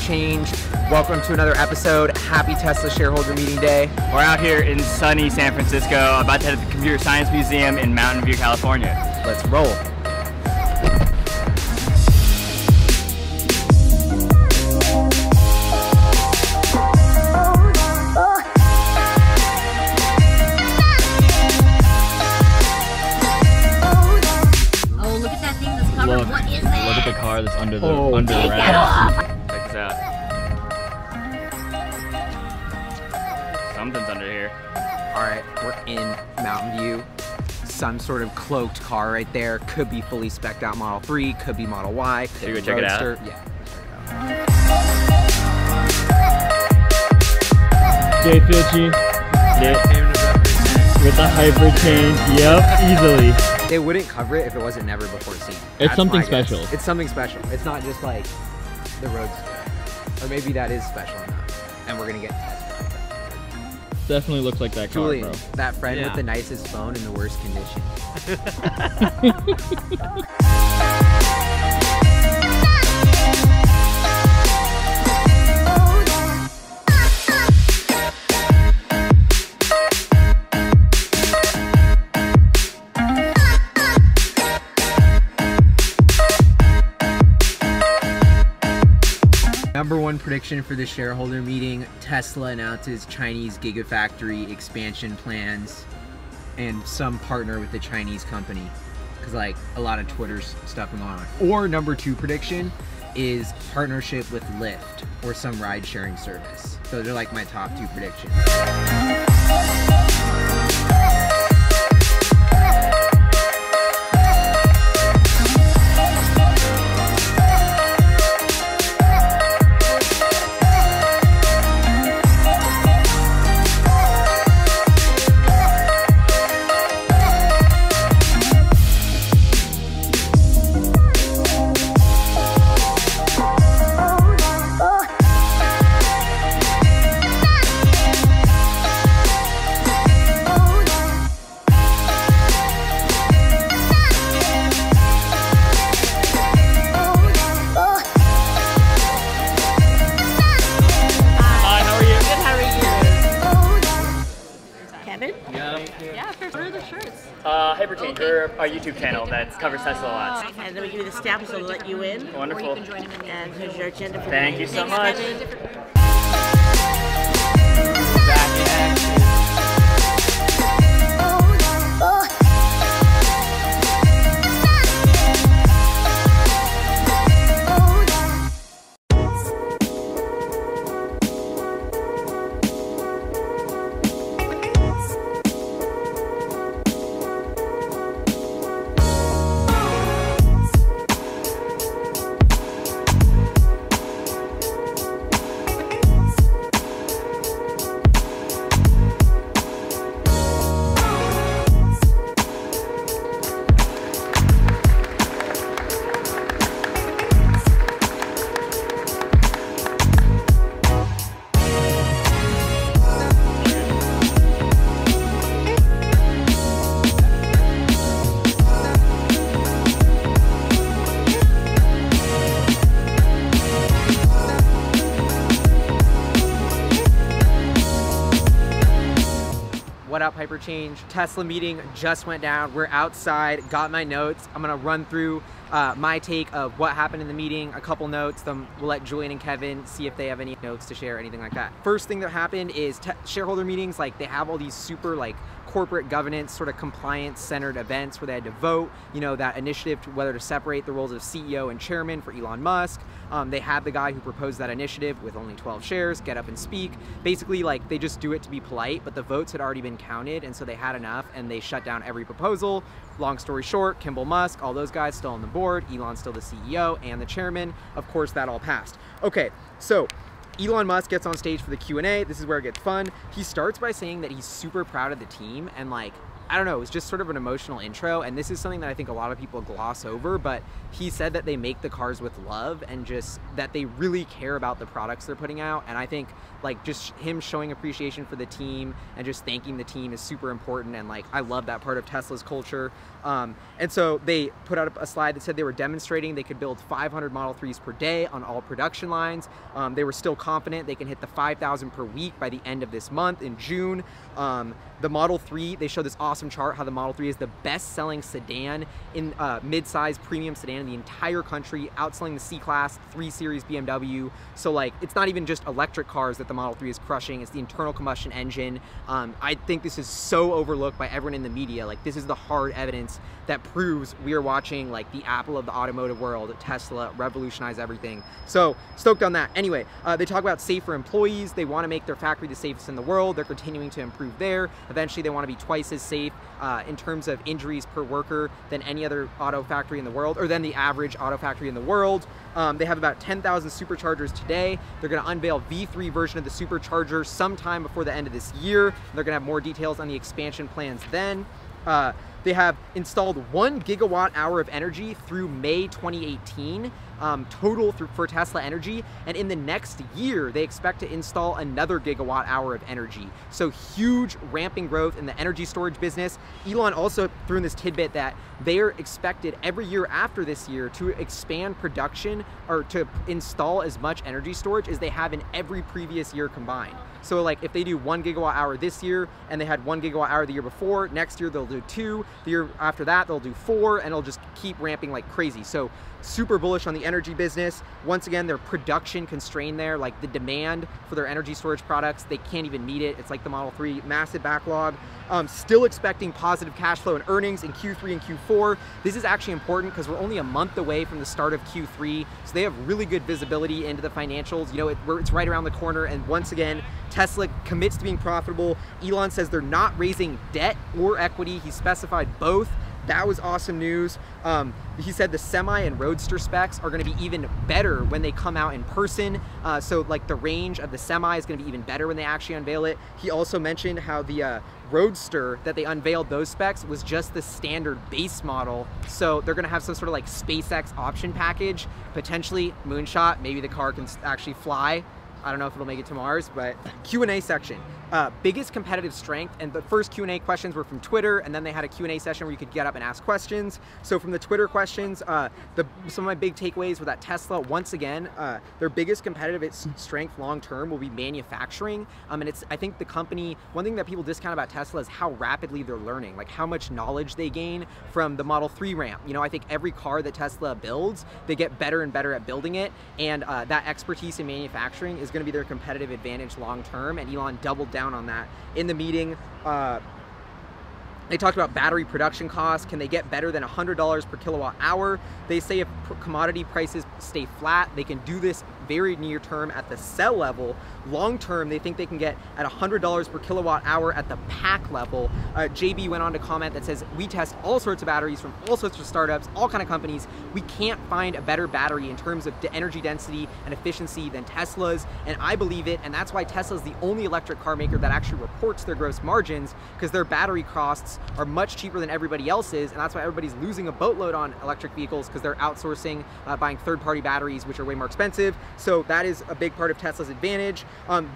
HyperChange. Welcome to another episode. Happy Tesla Shareholder Meeting Day. We're out here in sunny San Francisco, about to head to the Computer Science Museum in Mountain View, California. Let's roll. Look, what is that? Look at the car that's under the wrap. Check this out. Something's under here. Alright, we're in Mountain View. Some sort of cloaked car right there. Could be fully spec'd out Model 3, could be Model Y. Should we go check it out? Yeah, Jay Filchi with the HyperChange. Yep, easily. They wouldn't cover it if it wasn't never before seen. It's something special. It's something special. It's not just like the Roadster. Or maybe that is special enough. And we're gonna get tested. Definitely looks like that car, Julian, bro. that friend with the nicest phone in the worst condition. Number one prediction for the shareholder meeting, Tesla announces Chinese Gigafactory expansion plans and some partner with the Chinese company. Because like a lot of Twitter's stuff going on. Or number two prediction is partnership with Lyft or some ride sharing service. Those are like my top two predictions. Yeah, for what are the shirts? HyperChange, we're a YouTube channel that covers Tesla lots. And then we give you the stamp so we'll let you in. Wonderful. Or you can join them in. And here's your agenda for Thank you so much. Back in action. What up, HyperChange? Tesla meeting just went down. We're outside, got my notes. I'm gonna run through my take of what happened in the meeting, a couple notes, then we'll let Julian and Kevin see if they have any notes to share, anything like that. First thing that happened is shareholder meetings, like they have all these super like corporate governance, sort of compliance-centered events where they had to vote, you know, that initiative to whether to separate the roles of CEO and chairman for Elon Musk. They had the guy who proposed that initiative with only 12 shares get up and speak. Basically, like, they just do it to be polite, but the votes had already been counted, and so they had enough, and they shut down every proposal. Long story short, Kimball Musk, all those guys still on the board, Elon's still the CEO and the chairman. Of course, that all passed. Okay, so Elon Musk gets on stage for the Q&A. This is where it gets fun. He starts by saying that he's super proud of the team and like I don't know, it was just sort of an emotional intro, and this is something that I think a lot of people gloss over, but he said that they make the cars with love and just that they really care about the products they're putting out. And I think like just him showing appreciation for the team and just thanking the team is super important, and like I love that part of Tesla's culture. And so they put out a slide that said they were demonstrating they could build 500 Model 3s per day on all production lines. They were still confident they can hit the 5,000 per week by the end of this month in June. The Model 3, they show this awesome chart how the Model 3 is the best-selling sedan in mid-size premium sedan in the entire country, outselling the C-Class, 3 Series BMW. So like, it's not even just electric cars that the Model 3 is crushing, it's the internal combustion engine. I think this is so overlooked by everyone in the media. Like, this is the hard evidence that proves we are watching like the Apple of the automotive world, Tesla, revolutionize everything. So stoked on that. Anyway, they talk about safer employees. They want to make their factory the safest in the world. They're continuing to improve there. Eventually, they want to be twice as safe in terms of injuries per worker than any other auto factory in the world, or than the average auto factory in the world. They have about 10,000 superchargers today. They're going to unveil V3 version of the supercharger sometime before the end of this year. They're going to have more details on the expansion plans then. They have installed 1 gigawatt hour of energy through May 2018 total for Tesla Energy, and in the next year they expect to install another gigawatt hour of energy. So huge ramping growth in the energy storage business. Elon also threw in this tidbit that they are expected every year after this year to expand production or to install as much energy storage as they have in every previous year combined. So like if they do 1 gigawatt hour this year and they had 1 gigawatt hour the year before, next year they'll do 2, the year after that they'll do 4, and it'll just keep ramping like crazy. So super bullish on the energy business. Once again, they're production constrained there, like the demand for their energy storage products, they can't even meet it. It's like the Model 3, massive backlog. Still expecting positive cash flow and earnings in Q3 and Q4. This is actually important because we're only a month away from the start of Q3, so they have really good visibility into the financials. You know, it's right around the corner, and once again, Tesla commits to being profitable. Elon says they're not raising debt or equity. He specified both. That was awesome news. He said the Semi and Roadster specs are gonna be even better when they come out in person. So like the range of the Semi is gonna be even better when they actually unveil it. He also mentioned how the Roadster that they unveiled those specs was just the standard base model. So they're gonna have some sort of like SpaceX option package, potentially moonshot, maybe the car can actually fly. I don't know if it'll make it to Mars, but Q&A section. Biggest competitive strength, and the first Q&A questions were from Twitter, and then they had a Q&A session where you could get up and ask questions. So from the Twitter questions, some of my big takeaways were that Tesla, once again, their biggest competitive strength long-term will be manufacturing. And I think the company, one thing that people discount about Tesla is how rapidly they're learning, like how much knowledge they gain from the Model 3 ramp. You know, I think every car that Tesla builds, they get better and better at building it, and that expertise in manufacturing is going to be their competitive advantage long-term, and Elon doubled down on that in the meeting. They talked about battery production costs. Can they get better than $100 per kilowatt hour? They say if commodity prices stay flat, they can do this very near term at the cell level. Long term, they think they can get at $100 per kilowatt hour at the pack level. JB went on to comment that says, we test all sorts of batteries from all sorts of startups, all kind of companies. We can't find a better battery in terms of energy density and efficiency than Tesla's, and I believe it, and that's why Tesla's the only electric car maker that actually reports their gross margins, because their battery costs are much cheaper than everybody else's, and that's why everybody's losing a boatload on electric vehicles, because they're outsourcing, buying third-party batteries, which are way more expensive. So that is a big part of Tesla's advantage.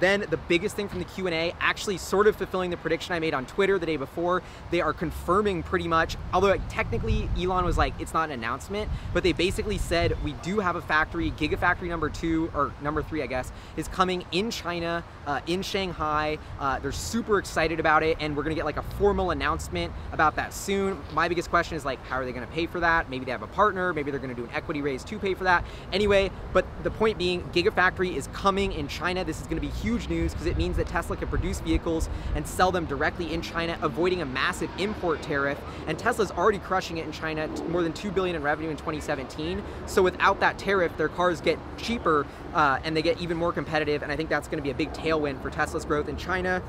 Then the biggest thing from the Q&A, actually sort of fulfilling the prediction I made on Twitter the day before, they are confirming pretty much, although technically Elon was like, it's not an announcement, but they basically said, we do have a factory, Gigafactory number 2, or number 3, I guess, is coming in China, in Shanghai. They're super excited about it, and we're gonna get like a formal announcement about that soon. My biggest question is like, how are they gonna pay for that? Maybe they have a partner, maybe they're gonna do an equity raise to pay for that. Anyway, but the point being, Gigafactory is coming in China. This is gonna be huge news because it means that Tesla can produce vehicles and sell them directly in China, avoiding a massive import tariff. And Tesla's already crushing it in China, more than $2 billion in revenue in 2017. So without that tariff, their cars get cheaper and they get even more competitive. And I think that's gonna be a big tailwind for Tesla's growth in China.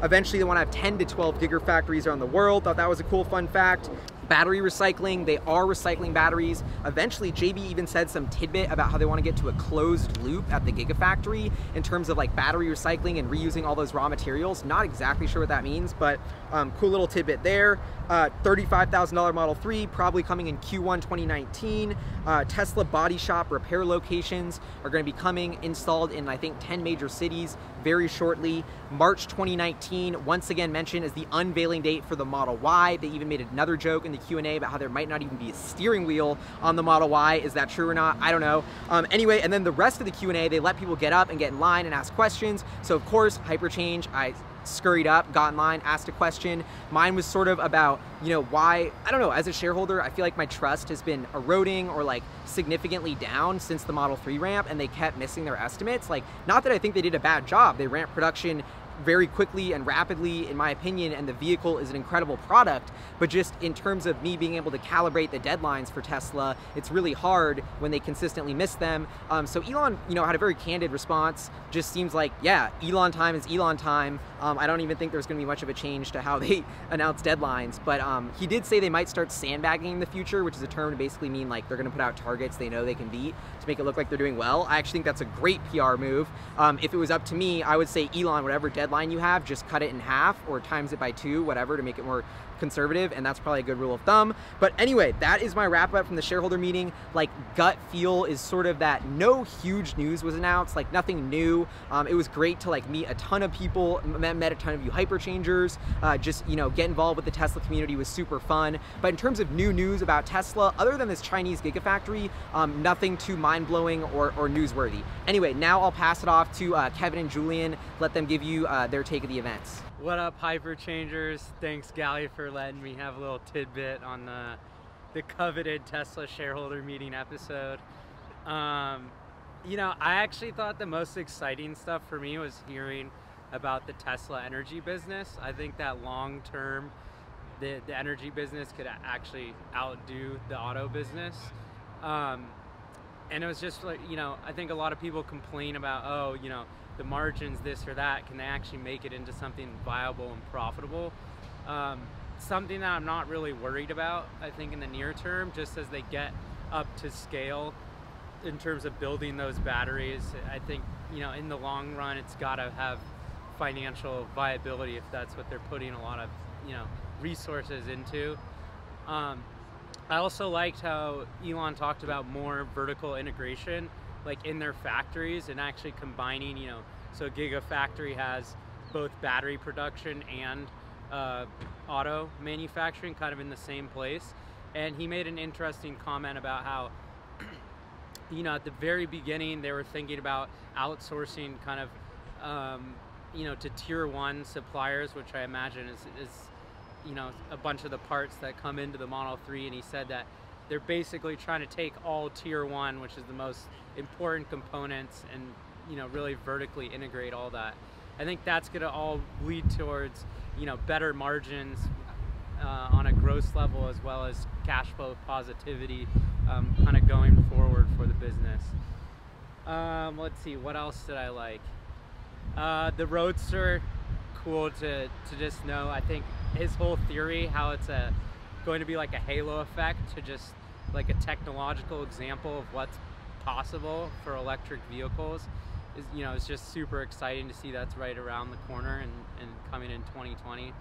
Eventually they want to have 10 to 12 gigafactories around the world. Thought that was a cool fun fact. Battery recycling, they are recycling batteries. Eventually, JB even said some tidbit about how they want to get to a closed loop at the Gigafactory in terms of like battery recycling and reusing all those raw materials. Not exactly sure what that means, but cool little tidbit there. $35,000 Model 3, probably coming in Q1 2019. Tesla body shop repair locations are going to be coming, installed in I think 10 major cities very shortly. March 2019, once again mentioned as the unveiling date for the Model Y. They even made another joke in the Q&A about how there might not even be a steering wheel on the Model Y. Is that true or not? I don't know. Anyway, and then the rest of the Q&A, they let people get up and get in line and ask questions. So of course, HyperChange, I scurried up, got in line, asked a question. Mine was sort of about, you know, why, I don't know, as a shareholder, I feel like my trust has been eroding or like significantly down since the Model 3 ramp, and they kept missing their estimates. Like, not that I think they did a bad job. They ramped production very quickly and rapidly, in my opinion, and the vehicle is an incredible product, but just in terms of me being able to calibrate the deadlines for Tesla, it's really hard when they consistently miss them. So Elon, you know, had a very candid response. Just seems like, yeah, Elon time is Elon time. I don't even think there's gonna be much of a change to how they announce deadlines, but he did say they might start sandbagging in the future, which is a term to basically mean like they're gonna put out targets they know they can beat to make it look like they're doing well. I actually think that's a great PR move. If it was up to me, I would say, Elon, whatever deadline you have, just cut it in half or times it by 2, whatever, to make it more conservative, and that's probably a good rule of thumb. But anyway, that is my wrap up from the shareholder meeting. Like, gut feel is sort of that no huge news was announced, like nothing new. It was great to like meet a ton of people, met a ton of you hyperchangers, just, you know, get involved with the Tesla community was super fun. But in terms of new news about Tesla, other than this Chinese Gigafactory, nothing too mind-blowing or newsworthy. Anyway, now I'll pass it off to Kevin and Julian, let them give you their take of the events. What up, hyperchangers? Thanks, Gally, for letting me have a little tidbit on the coveted Tesla shareholder meeting episode. You know, I actually thought the most exciting stuff for me was hearing about the Tesla energy business. I think that long term, the energy business could actually outdo the auto business. And it was just like, you know, I think a lot of people complain about, oh, you know, the margins, this or that, can they actually make it into something viable and profitable? Something that I'm not really worried about, I think, in the near term, just as they get up to scale in terms of building those batteries. I think, you know, in the long run, it's got to have financial viability if that's what they're putting a lot of, you know, resources into. I also liked how Elon talked about more vertical integration, like in their factories, and actually combining, you know, so Gigafactory has both battery production and auto manufacturing kind of in the same place. And he made an interesting comment about how, you know, at the very beginning they were thinking about outsourcing kind of, you know, to tier 1 suppliers, which I imagine is, you know, a bunch of the parts that come into the Model 3, and he said that they're basically trying to take all tier 1, which is the most important components, and, you know, really vertically integrate all that. I think that's going to all lead towards, you know, better margins on a gross level, as well as cash flow positivity kind of going forward for the business. Let's see, what else did I like? The Roadster, cool to just know. I think his whole theory, how it's going to be like a halo effect to just like a technological example of what's possible for electric vehicles, is, you know, it's just super exciting to see that's right around the corner and coming in 2020.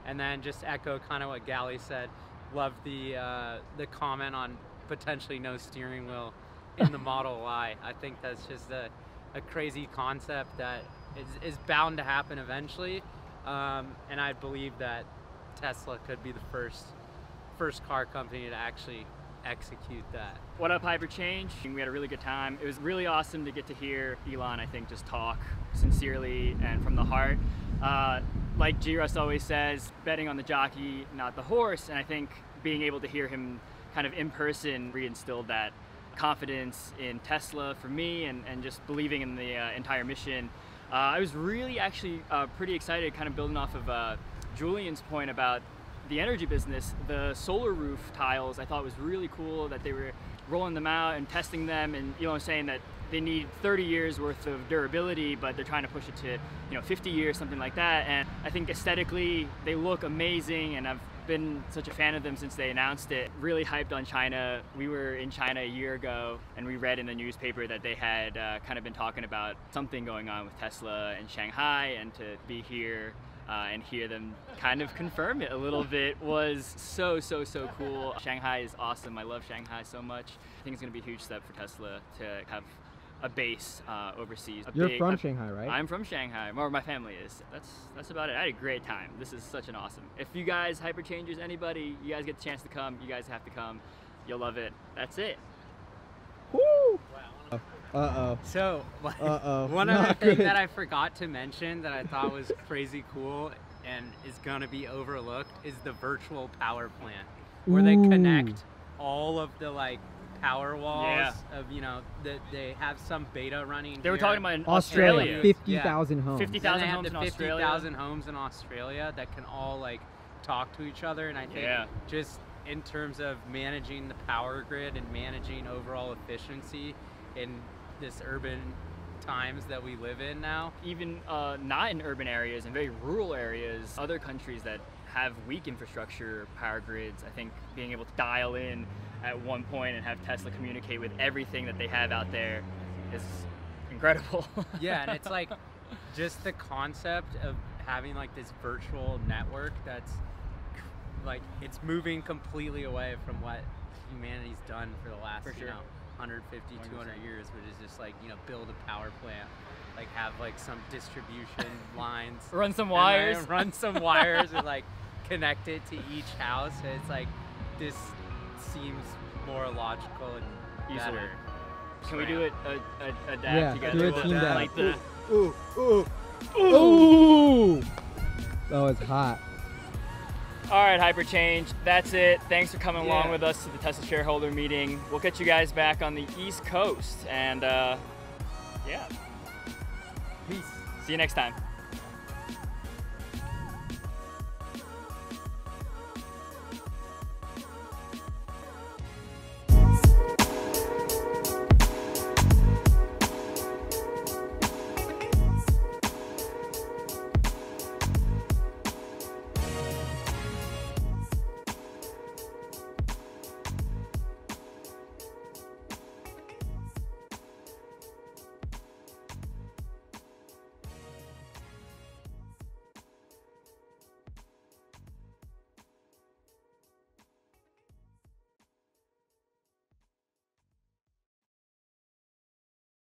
And then just echo kind of what Gally said, love the comment on potentially no steering wheel in the Model Y. I think that's just a crazy concept that is bound to happen eventually, and I believe that Tesla could be the first car company to actually execute that. What up, HyperChange? We had a really good time. It was really awesome to get to hear Elon, I think, just talk sincerely and from the heart. Like G-Rust always says, betting on the jockey, not the horse, and I think being able to hear him kind of in person reinstilled that confidence in Tesla for me, and just believing in the entire mission. I was really actually pretty excited, kind of building off of Julian's point about the energy business. The solar roof tiles I thought was really cool, that they were rolling them out and testing them, and Elon was saying that they need 30 years worth of durability, but they're trying to push it to, you know, 50 years, something like that. And I think aesthetically they look amazing, and I've been such a fan of them since they announced it. Really hyped on China. We were in China a year ago, and we read in the newspaper that they had kind of been talking about something going on with Tesla in Shanghai, and to be here and hear them kind of confirm it a little bit was so cool. Shanghai is awesome. I love Shanghai so much. I think it's going to be a huge step for Tesla to have a base overseas. You're from Shanghai, right? I'm from Shanghai, or my family is. That's about it. I had a great time. This is such an awesome. If you guys, HyperChangers, anybody, you guys get the chance to come, you guys have to come. You'll love it. That's it. Woo! So, Uh-oh. one other thing that I forgot to mention that I thought was crazy cool and is gonna be overlooked is the virtual power plant, where they connect all of the like power walls of, you know, they have some beta running. They were talking about in Australia. Australia. 50,000 homes. 50,000 homes in Australia. 50,000 homes in Australia that can all like talk to each other, and I think just in terms of managing the power grid and managing overall efficiency in this urban times that we live in now. Even not in urban areas, in very rural areas, other countries that have weak infrastructure power grids, I think being able to dial in at one point and have Tesla communicate with everything that they have out there is incredible. Yeah, and it's like just the concept of having like this virtual network that's like, it's moving completely away from what humanity's done for the last, you know, 150, 200 years, which is just like, you know, build a power plant, like have like some distribution lines, run some wires, and like connect it to each house. And it's like, this seems more logical and better. Can we do a dab together? Do a team dab. Like the Ooh! That was hot. All right, HyperChange, that's it. Thanks for coming along with us to the Tesla shareholder meeting. We'll get you guys back on the East Coast, and yeah. Peace. See you next time.